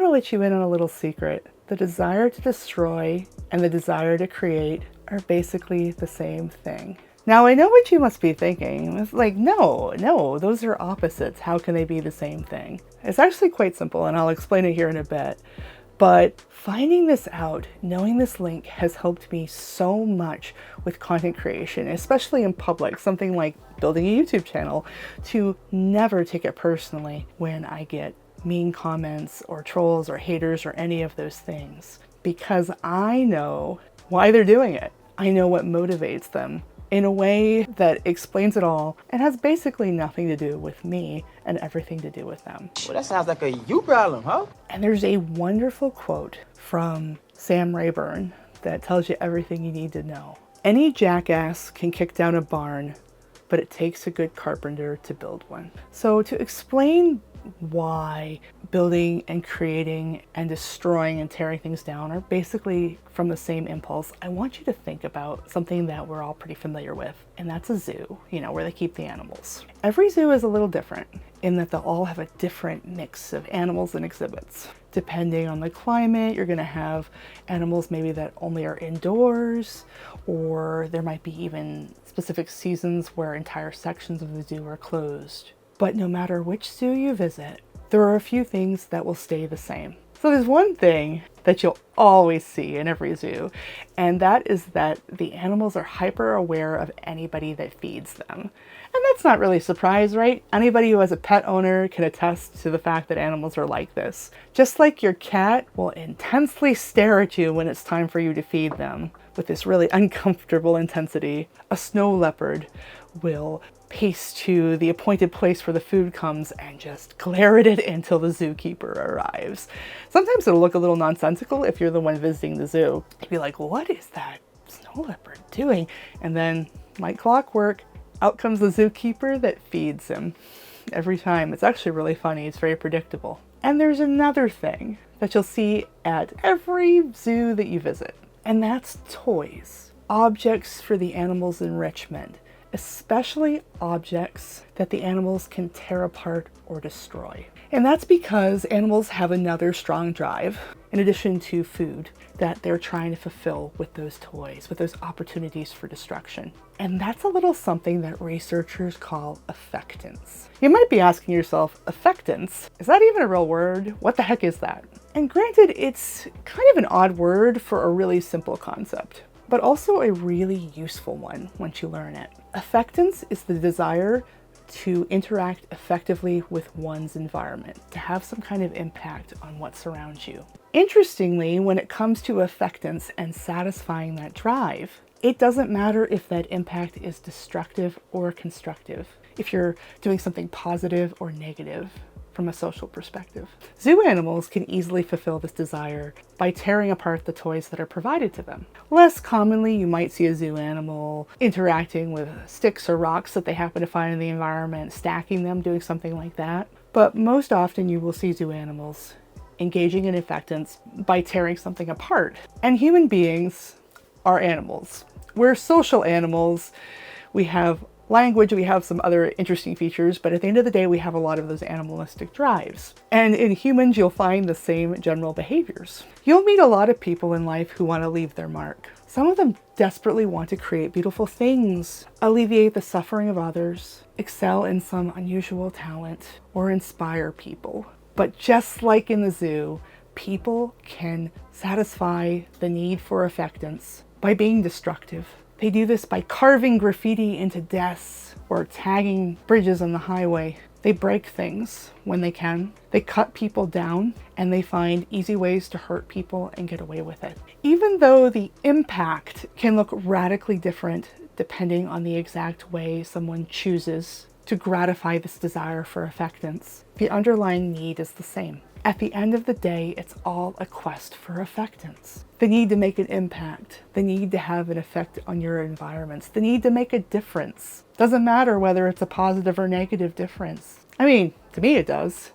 to let you in on a little secret. The desire to destroy and the desire to create are basically the same thing. Now, I know what you must be thinking. It's like, no, those are opposites. How can they be the same thing? It's actually quite simple, and I'll explain it here in a bit. But finding this out, knowing this link has helped me so much with content creation, especially in public, something like building a YouTube channel, to never take it personally when I get mean comments or trolls or haters or any of those things, because I know why they're doing it. I know what motivates them in a way that explains it all and has basically nothing to do with me and everything to do with them. Well, that sounds like a you problem, huh? And there's a wonderful quote from Sam Rayburn that tells you everything you need to know. Any jackass can kick down a barn, but it takes a good carpenter to build one. So to explain why building and creating and destroying and tearing things down are basically from the same impulse, I want you to think about something that we're all pretty familiar with, and that's a zoo, where they keep the animals. Every zoo is a little different in that they'll all have a different mix of animals and exhibits. Depending on the climate, you're going to have animals maybe that only are indoors, or there might be even specific seasons where entire sections of the zoo are closed. But no matter which zoo you visit, there are a few things that will stay the same. So there's one thing that you'll always see in every zoo, and that is that the animals are hyper aware of anybody that feeds them. And that's not really a surprise, right? Anybody who has a pet owner can attest to the fact that animals are like this. Just like your cat will intensely stare at you when it's time for you to feed them with this really uncomfortable intensity, a snow leopard will pace to the appointed place where the food comes and just glare at it until the zookeeper arrives. Sometimes it'll look a little nonsensical if you're the one visiting the zoo. You'd be like, what is that snow leopard doing? And then, like clockwork, out comes the zookeeper that feeds him every time. It's actually really funny. It's very predictable. And there's another thing that you'll see at every zoo that you visit, and that's toys. Objects for the animal's enrichment, especially objects that the animals can tear apart or destroy. And that's because animals have another strong drive, in addition to food, that they're trying to fulfill with those toys, with those opportunities for destruction. And that's a little something that researchers call affectance. You might be asking yourself, affectance? Is that even a real word? What the heck is that? And granted, it's kind of an odd word for a really simple concept, but also a really useful one once you learn it. Affectance is the desire to interact effectively with one's environment, to have some kind of impact on what surrounds you. Interestingly, when it comes to affectance and satisfying that drive, it doesn't matter if that impact is destructive or constructive, if you're doing something positive or negative from a social perspective. Zoo animals can easily fulfill this desire by tearing apart the toys that are provided to them. Less commonly, you might see a zoo animal interacting with sticks or rocks that they happen to find in the environment, stacking them, doing something like that. But most often you will see zoo animals engaging in affectance by tearing something apart. And human beings are animals. We're social animals. We have language, we have some other interesting features, but at the end of the day, we have a lot of those animalistic drives. And in humans, you'll find the same general behaviors. You'll meet a lot of people in life who want to leave their mark. Some of them desperately want to create beautiful things, alleviate the suffering of others, excel in some unusual talent, or inspire people. But just like in the zoo, people can satisfy the need for affectance by being destructive. They do this by carving graffiti into desks or tagging bridges on the highway. They break things when they can. They cut people down, and they find easy ways to hurt people and get away with it. Even though the impact can look radically different depending on the exact way someone chooses to gratify this desire for affectance, the underlying need is the same. At the end of the day, it's all a quest for affectance. The need to make an impact, the need to have an effect on your environments, the need to make a difference. Doesn't matter whether it's a positive or negative difference. I mean, to me it does.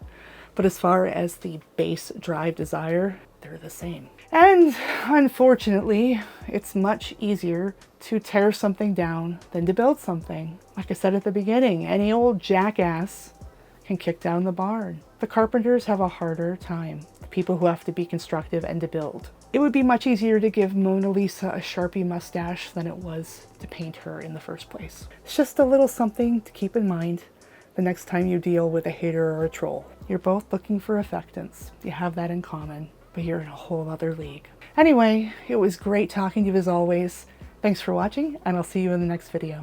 But as far as the base drive desire, they're the same. And unfortunately, it's much easier to tear something down than to build something. Like I said at the beginning, any old jackass can kick down the barn. The carpenters have a harder time, the people who have to be constructive and to build. It would be much easier to give Mona Lisa a Sharpie mustache than it was to paint her in the first place. It's just a little something to keep in mind the next time you deal with a hater or a troll. You're both looking for affectance. You have that in common, but you're in a whole other league. Anyway, it was great talking to you as always. Thanks for watching, and I'll see you in the next video.